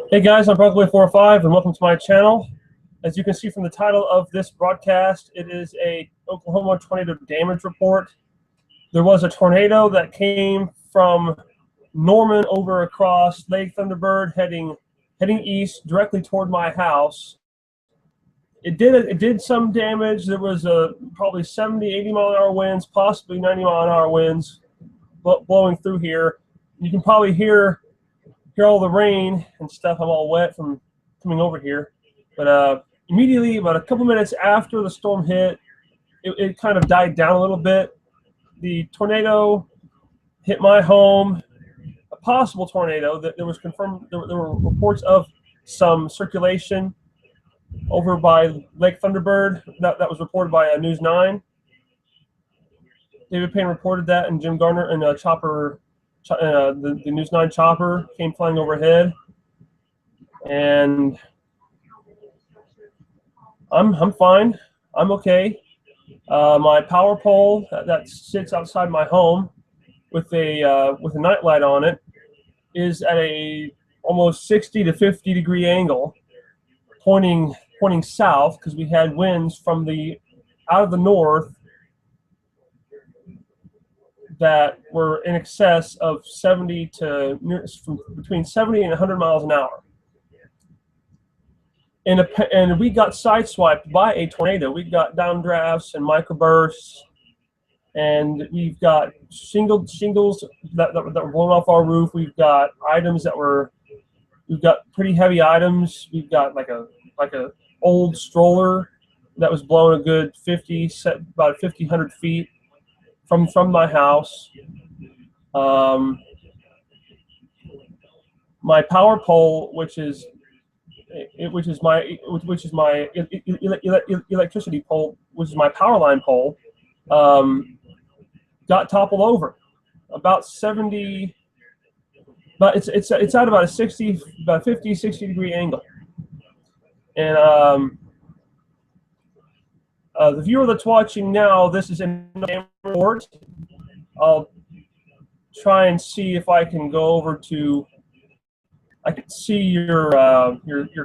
Hey guys, I'm Brockaway405 and welcome to my channel. As you can see from the title of this broadcast, it is a Oklahoma tornado damage report. There was a tornado that came from Norman over across Lake Thunderbird heading east directly toward my house. It did some damage. There was probably 70, 80 mile an hour winds, possibly 90 mile an hour winds blowing through here. You can probably hear all the rain and stuff. I'm all wet from coming over here. But immediately, about a couple minutes after the storm hit, it kind of died down a little bit. The tornado hit my home, a possible tornado. That there was confirmed. There were reports of some circulation over by Lake Thunderbird. That was reported by News 9. David Payne reported that, and Jim Garner and Chopper. The News 9 chopper came flying overhead, and I'm fine. I'm okay. My power pole that sits outside my home with a nightlight on it is at a almost 60 to 50 degree angle, pointing south, because we had winds from out of the north that were in excess of 70 to between 70 and 100 miles an hour. And we got sideswiped by a tornado. We got downdrafts and microbursts, and we've got shingles that were blown off our roof. We've got items we've got pretty heavy items. We've got like a old stroller that was blown a good about 50, 100 feet from my house. My power pole, which is my electricity pole, which is my power line pole, got toppled over about 70. But it's at about a 50, 60 degree angle. And the viewer that's watching now, this is in the report. I'll try and see if I can go over to. I can see your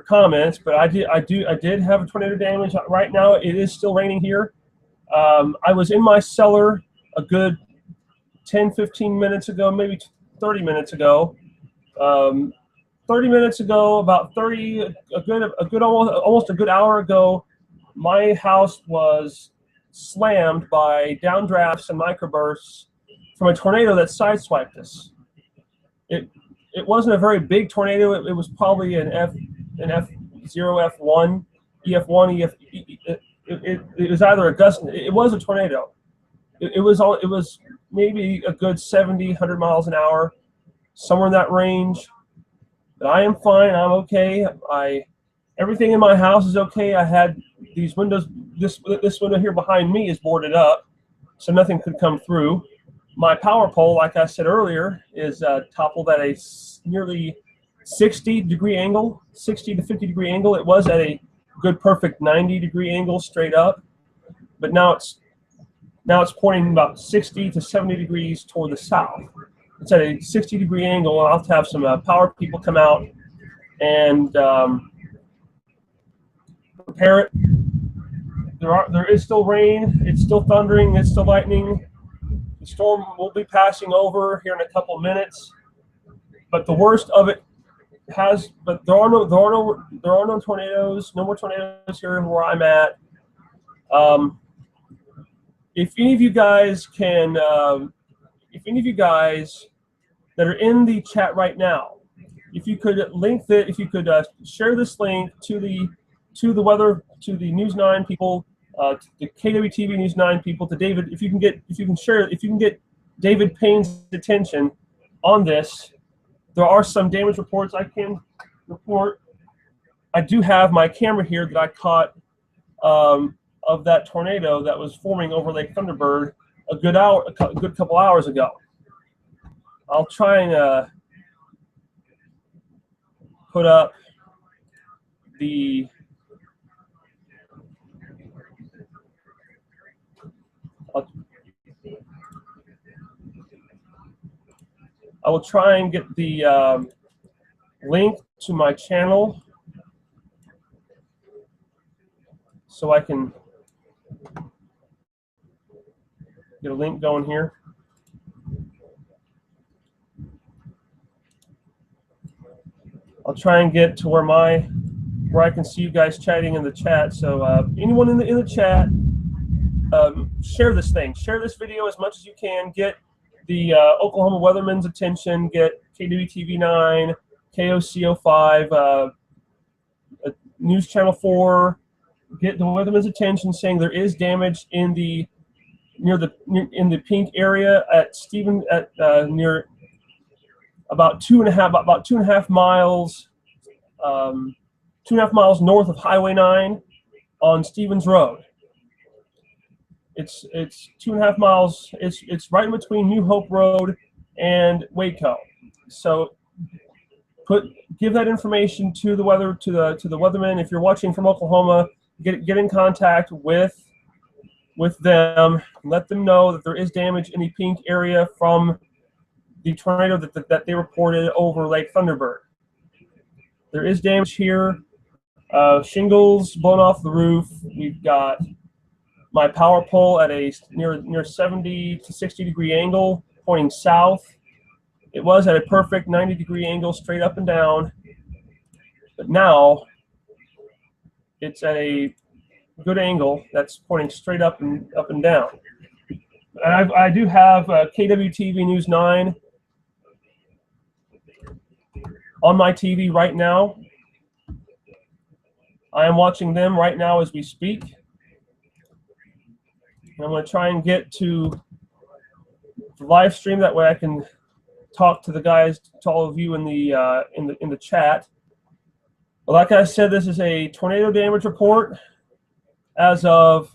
comments, but I did have a tornado damage. Right now, it is still raining here. I was in my cellar a good 10, 15 minutes ago, maybe 30 minutes ago. 30 minutes ago, about 30, almost a good hour ago, my house was slammed by downdrafts and microbursts from a tornado that sideswiped us. It wasn't a very big tornado. It was probably an F0, F1, EF1, it was either a gust. It was a tornado. It was maybe a good 70, 100 miles an hour, somewhere in that range. But I am fine. I'm okay. Everything in my house is okay. I had these windows. This window here behind me is boarded up, so nothing could come through. My power pole, like I said earlier, is toppled at a nearly 60 degree angle, 60 to 50 degree angle. It was at a good, perfect 90 degree angle straight up, but now it's pointing about 60 to 70 degrees toward the south. It's at a 60 degree angle, and I'll have to have some power people come out and repair it. There is still rain. It's still thundering. It's still lightning. The storm will be passing over here in a couple minutes, but the worst of it has. But there are no tornadoes. No more tornadoes here where I'm at. If any of you guys can, if any of you guys that are in the chat right now, if you could if you could share this link to the News 9 people, to the KWTV News 9 people, to David, if you can get David Payne's attention on this. There are some damage reports I can report. I do have my camera here that I caught of that tornado that was forming over Lake Thunderbird a good couple hours ago. I'll try and put up the I will try and get the link to my channel so I can get a link going here. I'll try and get to where I can see you guys chatting in the chat. So anyone in the chat, share this thing. Share this video as much as you can. Get the Oklahoma Weatherman's attention. Get KWTV9, KOCO5, News Channel 4. Get the Weatherman's attention, saying there is damage in the in the pink area at near about 2.5 miles, 2.5 miles north of Highway 9 on Stevens Road. It's 2.5 miles. It's right in between New Hope Road and Waco. So give that information to the weatherman. If you're watching from Oklahoma, get in contact with them. Let them know that there is damage in the pink area from the tornado that they reported over Lake Thunderbird. There is damage here. Shingles blown off the roof. We've got my power pole at a near 70 to 60 degree angle pointing south. It was at a perfect 90 degree angle straight up and down, but now it's at a good angle that's pointing straight up and down. I do have KWTV News 9 on my TV right now. I am watching them right now as we speak. And I'm going to try and get to the live stream. That way I can talk to the guys, to all of you in the chat. But like I said, this is a tornado damage report as of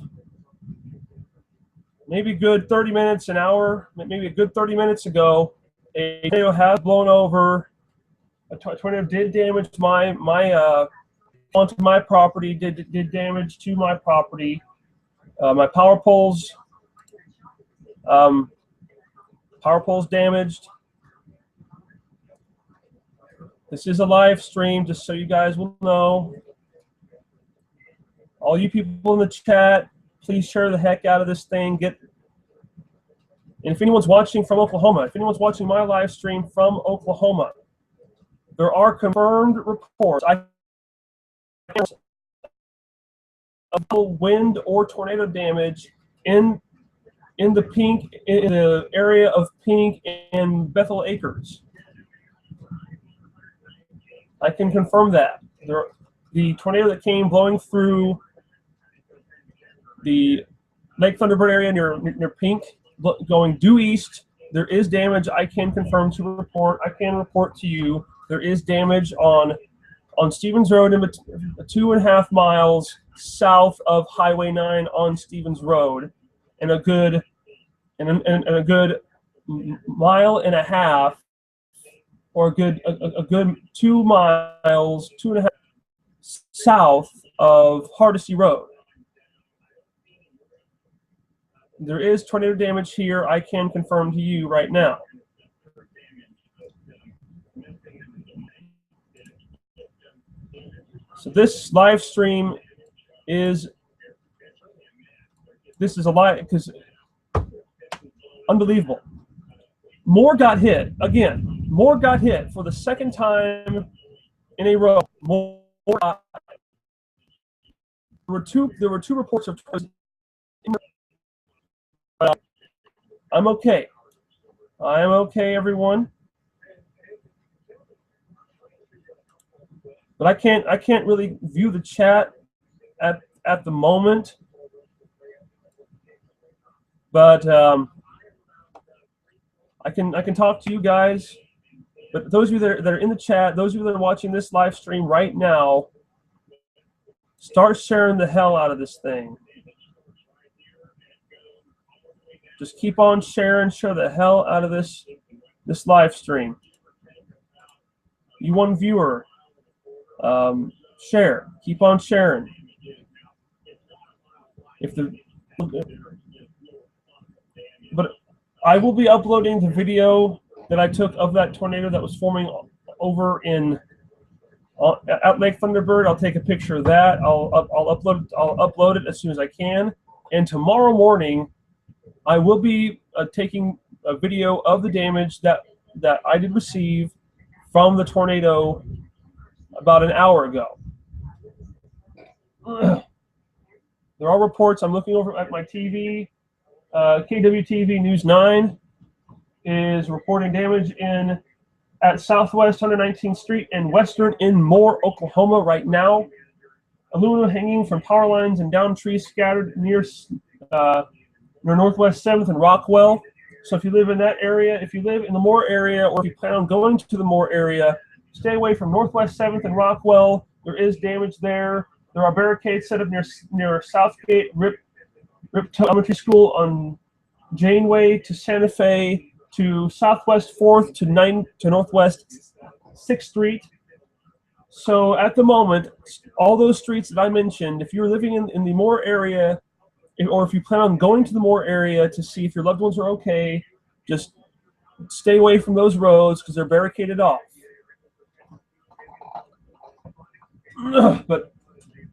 maybe a good 30 minutes, an hour, maybe a good 30 minutes ago. A tornado has blown over. A tornado did damage onto my property, did damage to my property. My power poles damaged. This is a live stream, just so you guys will know. All you people in the chat, please share the heck out of this thing. And if anyone's watching from Oklahoma, if anyone's watching my live stream from Oklahoma, there are confirmed reports of wind or tornado damage in the area of Pink and Bethel Acres. I can confirm that. The tornado that came blowing through the Lake Thunderbird area near Pink, going due east, there is damage. I can confirm to report. I can report to you there is damage on Stevens Road, 2.5 miles south of Highway 9 on Stevens Road, and a good mile and a half, or a good 2 miles, 2.5 south of Hardesty Road. There is tornado damage here. I can confirm to you right now. So this live stream is a live, because unbelievable. Moore got hit again. Moore got hit for the second time in a row. There were two reports of. I'm okay. I am okay, everyone. But I can't really view the chat at the moment. But I can talk to you guys. But those of you that are in the chat, those of you that are watching this live stream right now, start sharing the hell out of this thing. Just keep on sharing, share the hell out of this live stream. You one viewer, share. Keep on sharing. But I will be uploading the video that I took of that tornado that was forming over in at Lake Thunderbird. I'll take a picture of that. I'll upload it as soon as I can. And tomorrow morning, I will be taking a video of the damage that I did receive from the tornado about an hour ago. There are reports. I'm looking over at my TV. KWTV News 9 is reporting damage at Southwest 119th Street and Western in Moore, Oklahoma right now. Aluminum hanging from power lines and down trees scattered near Northwest 7th and Rockwell. So if you live in that area, if you live in the Moore area, or if you plan on going to the Moore area, stay away from Northwest 7th and Rockwell. There is damage there. There are barricades set up near Southgate, Rip Elementary School on Janeway to Santa Fe to Southwest 4th to Northwest 6th Street. So at the moment, all those streets that I mentioned, if you're living in the Moore area, or if you plan on going to the Moore area to see if your loved ones are okay, just stay away from those roads because they're barricaded off.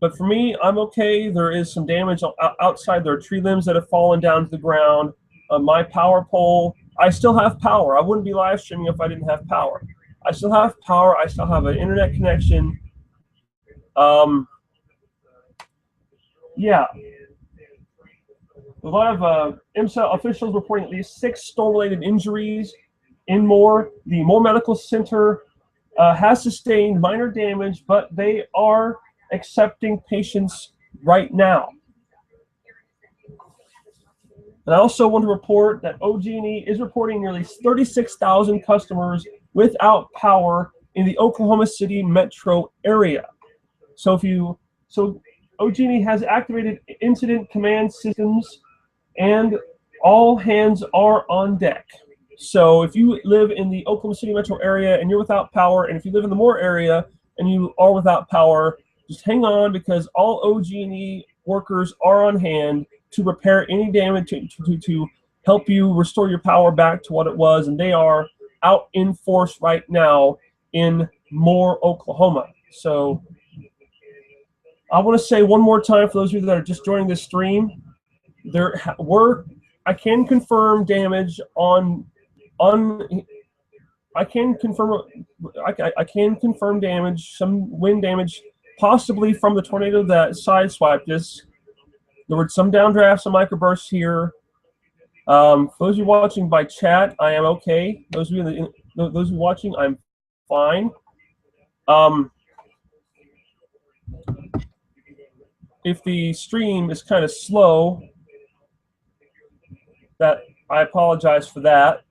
But for me, I'm okay. There is some damage outside. There are tree limbs that have fallen down to the ground. My power pole, I still have power. I wouldn't be live streaming if I didn't have power. I still have power. I still have an internet connection. Yeah. A lot of IMSA officials reporting at least 6 storm-related injuries in Moore. The Moore Medical Center has sustained minor damage, but they are accepting patients right now. And I also want to report that OG&E is reporting nearly 36,000 customers without power in the Oklahoma City metro area. So OG&E has activated incident command systems, and all hands are on deck. So if you live in the Oklahoma City metro area and you're without power, and if you live in the Moore area and you are without power, just hang on, because all OG&E workers are on hand to repair any damage, to help you restore your power back to what it was, and they are out in force right now in Moore, Oklahoma. So I want to say one more time for those of you that are just joining this stream, I can confirm damage I can confirm damage, some wind damage, possibly from the tornado that sideswiped us. There were some downdrafts and microbursts here. For those of you watching by chat, I am okay. Those of you watching, I'm fine. If the stream is kind of slow, that I apologize for that.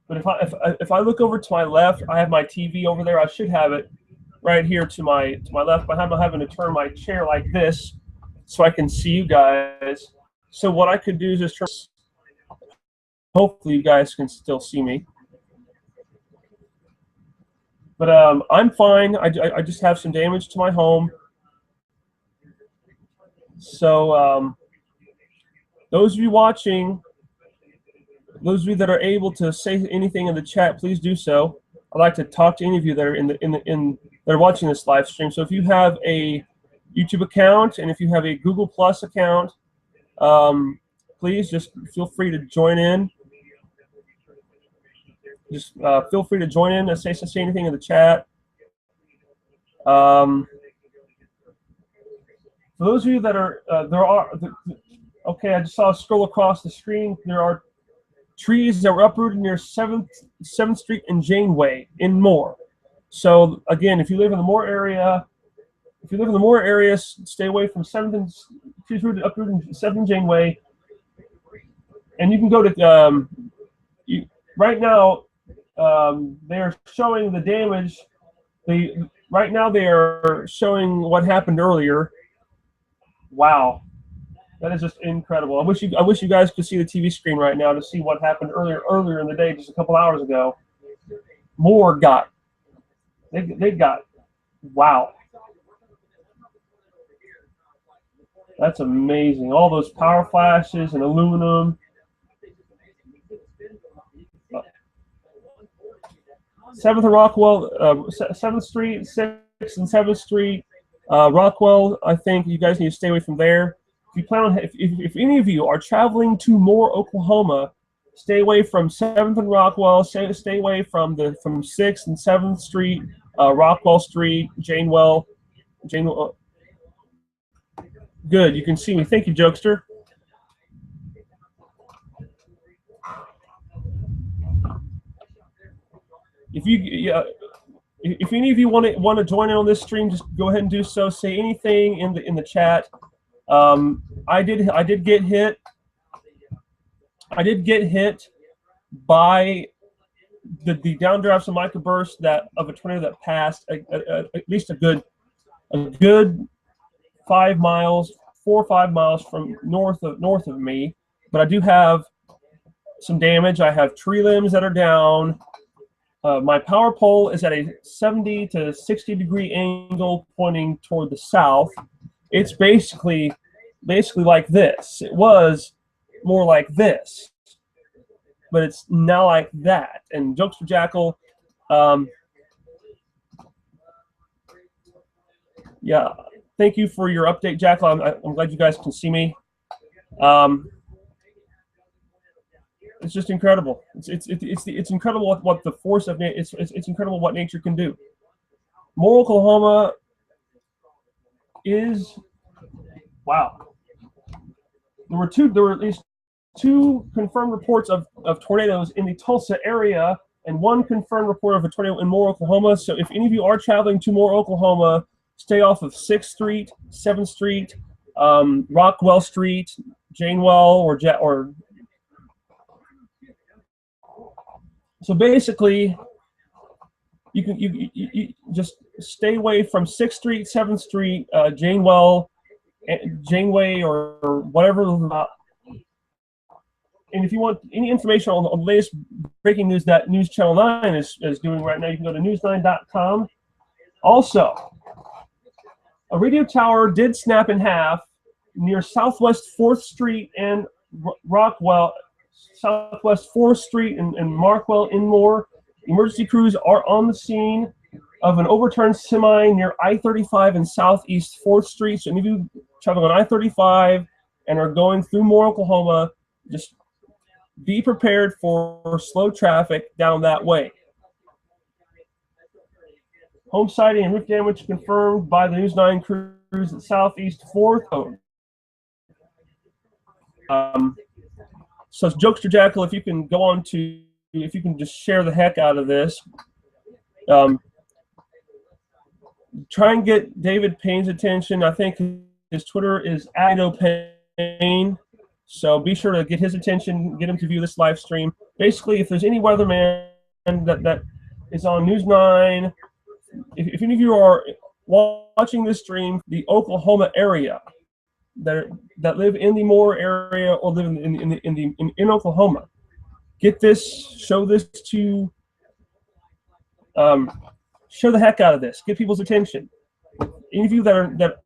But if I look over to my left, I have my TV over there. I should have it right here to my left, but I'm having to turn my chair like this so I can see you guys. So what I could do is just turn. Hopefully you guys can still see me. But I'm fine. I just have some damage to my home. So those of you watching, those of you that are able to say anything in the chat, please do so. I'd like to talk to any of you that are that are watching this live stream. So if you have a YouTube account and if you have a Google Plus account, please just feel free to join in. Just feel free to join in and say anything in the chat. For those of you that are, okay, I just saw a scroll across the screen. There are trees that were uprooted near 7th Street and Janeway in Moore. So again, if you live in the Moore area, stay away from 7th and trees uprooted in 7th and Janeway. And you can go to right now. They are showing the damage. Right now they are showing what happened earlier. Wow, that is just incredible. I wish you guys could see the TV screen right now to see what happened earlier in the day, just a couple hours ago. Moore got. They got. Wow. That's amazing. All those power flashes and aluminum. 7th and Rockwell, 7th Street, 6th and 7th Street. Rockwell, I think you guys need to stay away from there. If you plan on, if any of you are traveling to Moore, Oklahoma, stay away from 7th and Rockwell. Stay away from 6th and 7th Street, Rockwell Street, Janewell. Good, you can see me. Thank you, Jokester. If any of you want to join in on this stream, just go ahead and do so. Say anything in the chat. I did get hit. I did get hit by the downdrafts of microbursts of a tornado that passed at least a good 5 miles, 4 or 5 miles from north of me. But I do have some damage. I have tree limbs that are down. My power pole is at a 70 to 60 degree angle pointing toward the south. It's basically like this. It was more like this, but it's now like that. And Jokester Jackal, yeah, thank you for your update, Jackal. I'm glad you guys can see me. It's just incredible. It's incredible what the force of it's incredible what nature can do. Moore, Oklahoma is wow. There were at least 2 confirmed reports of tornadoes in the Tulsa area, and 1 confirmed report of a tornado in Moore, Oklahoma. So if any of you are traveling to Moore, Oklahoma, stay off of 6th Street, 7th Street, Rockwell Street, Janewell, or so basically, you just stay away from 6th Street, 7th Street, Janewell, Janeway, or whatever. And if you want any information on the latest breaking news that News Channel 9 is doing right now, you can go to news9.com. Also, a radio tower did snap in half near Southwest 4th Street and Rockwell. Southwest 4th Street and Markwell in Moore. Emergency crews are on the scene of an overturned semi near I-35 and Southeast 4th Street. So any of you traveling on I-35 and are going through Moore, Oklahoma, just be prepared for slow traffic down that way. Home sighting and roof damage confirmed by the News 9 crews at Southeast 4th. So Jokester Jackal, if you can go on to, if you can just share the heck out of this. Try and get David Payne's attention. I think his Twitter is @Payne. So be sure to get his attention, get him to view this live stream. Basically, if there's any weatherman that is on News 9, if any of you are watching this stream, the Oklahoma area, that live in the Moore area or live in Oklahoma, get this, show this to, show the heck out of this, get people's attention. Any of you that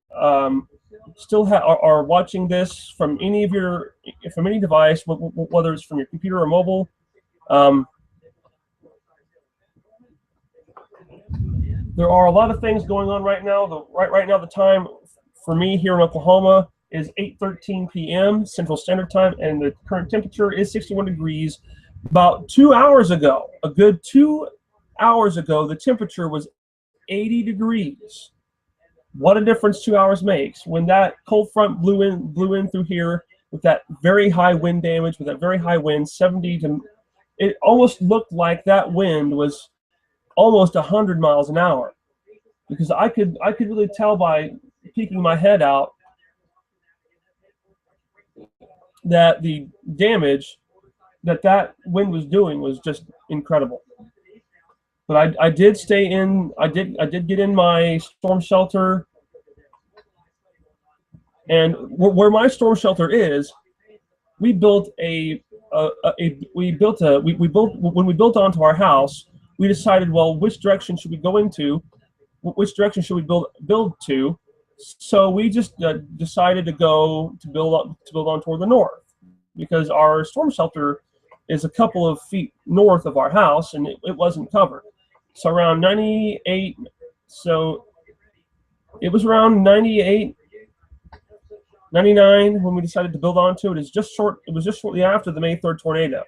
still are watching this from any device, whether it's from your computer or mobile, there are a lot of things going on right now. Right now, the time for me here in Oklahoma is 8:13 p.m. Central Standard Time, and the current temperature is 61 degrees. About 2 hours ago, a good 2 hours ago, the temperature was 80 degrees. What a difference 2 hours makes. When that cold front blew in through here with that very high wind damage, with that very high wind, 70 to, it almost looked like that wind was almost 100 miles an hour, because I could really tell by peeking my head out that the damage that wind was doing was just incredible. But I did stay in. I did get in my storm shelter, and where my storm shelter is, we built when we built onto our house. We decided, well, which direction should we go into? Which direction should we build to? So we just decided to build on toward the north, because our storm shelter is a couple of feet north of our house, and it wasn't covered. So around 98. So it was around 98, 99 when we decided to build onto it. It was just shortly after the May 3rd tornado.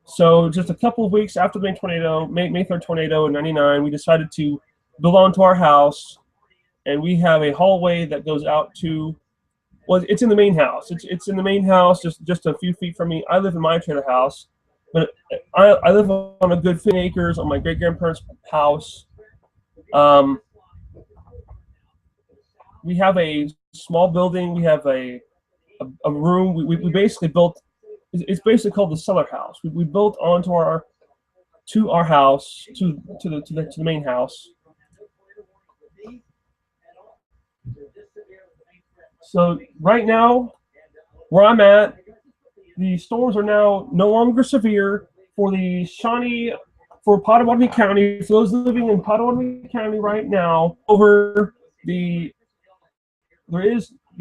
So just a couple of weeks after the May 3rd tornado in 99, we decided to build onto our house, and we have a hallway that goes out to, well, it's in the main house. It's in the main house, just a few feet from me. I live in my trailer house, but I live on a good 15 acres on my great-grandparents' house. We have a small building. We have a room. We basically built. It's basically called the cellar house. We built onto our house to the main house. So right now, where I'm at, the storms are now no longer severe for Pottawatomie County. For those living in Pottawatomie County right now, the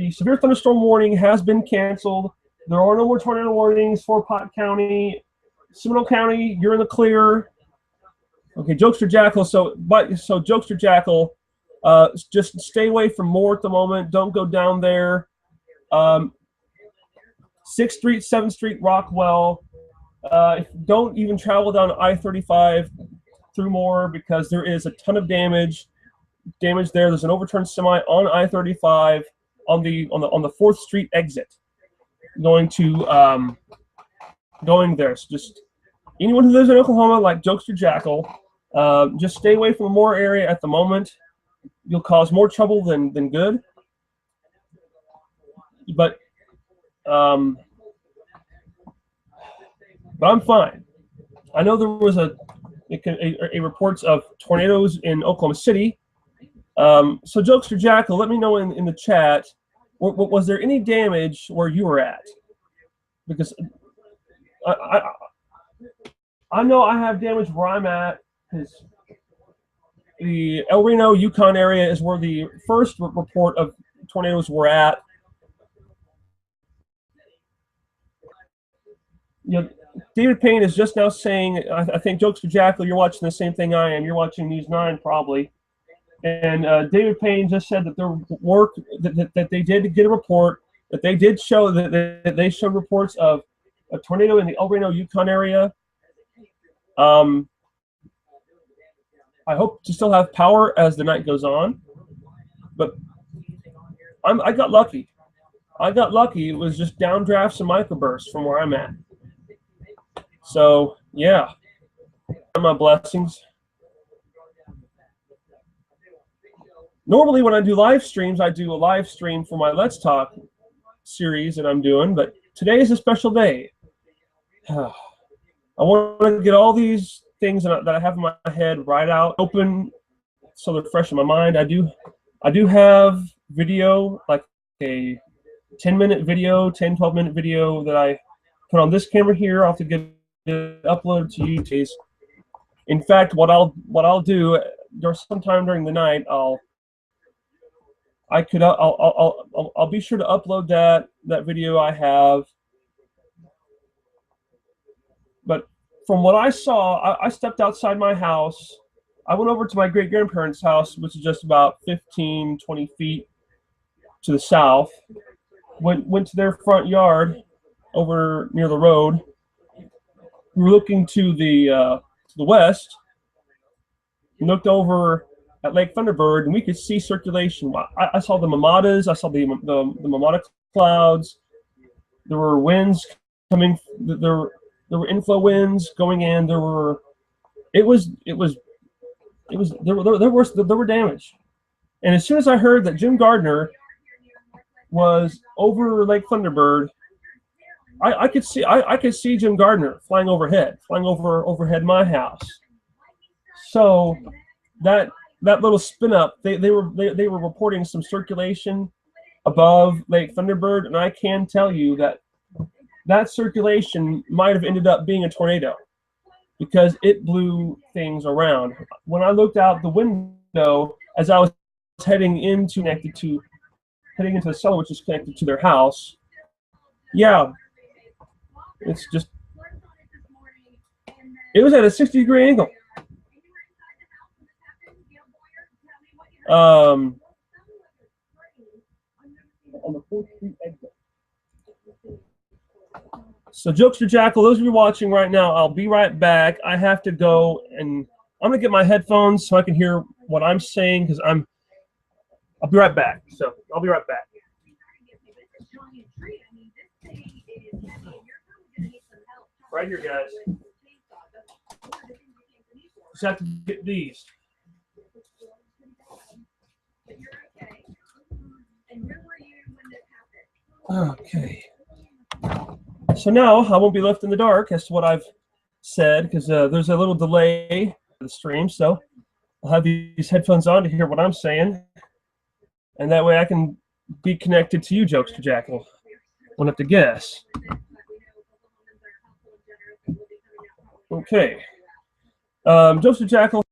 severe thunderstorm warning has been canceled. There are no more tornado warnings for Pot County. Seminole County, you're in the clear. Okay, Jokester Jackal. So Jokester Jackal, just stay away from Moore at the moment. Don't go down there. 6th Street, 7th Street, Rockwell. Don't even travel down I-35 through Moore because there is a ton of damage there. There's an overturned semi on I-35 on the 4th Street exit going there. So just anyone who lives in Oklahoma, like Jokester Jackal, just stay away from the Moore area at the moment. You'll cause more trouble than good. But I'm fine. I know there was a reports of tornadoes in Oklahoma City. So Jokester Jackal, let me know in the chat, was there any damage where you were at? Because I know I have damage where I'm at, because the El Reno, Yukon area is where the first report of tornadoes were at. You know, David Payne is just now saying, I think Jokester Jackal, you're watching the same thing I am. You're watching News 9 probably. And David Payne just said that that they did get a report, that they did show that they showed reports of a tornado in the El Reno, Yukon area. I hope to still have power as the night goes on, but I got lucky. It was just downdrafts and microbursts from where I'm at. So yeah, my blessings. Normally when I do live streams, I do a live stream for my Let's Talk series that I'm doing, but today is a special day. I want to get all these things that I have in my head right out open so they're fresh in my mind. I do have video, like a 10-minute video, 12-minute video that I put on this camera here. I'll have to get it uploaded to YouTube. In fact, what I'll do sometime during the night, I'll be sure to upload that video I have. But from what I saw, I stepped outside my house. I went over to my great-grandparents' house, which is just about 15, 20 feet to the south. Went to their front yard over near the road. We were looking to the west. We looked over at Lake Thunderbird, and we could see circulation. I saw the Mamadas. I saw the Mamada clouds. There were winds coming. There were inflow winds going in. There were damage. And as soon as I heard that Jim Gardner was over Lake Thunderbird, I could see Jim Gardner flying overhead my house. So that little spin up, they were reporting some circulation above Lake Thunderbird, and I can tell you that circulation might have ended up being a tornado because it blew things around. When I looked out the window as I was heading into the cellar, which is connected to their house, yeah, it was at a 60-degree angle. On the 4th Street exit. So, Jokester Jackal, those of you watching right now, I'll be right back. I have to go, and I'm gonna get my headphones so I can hear what I'm saying because I'll be right back. So, I'll be right back. Right here, guys. Just have to get these. Okay. So now I won't be left in the dark as to what I've said because there's a little delay in the stream. So I'll have these headphones on to hear what I'm saying. And that way I can be connected to you, Jokester Jackal. Won't have to guess. Okay. Jokester Jackal.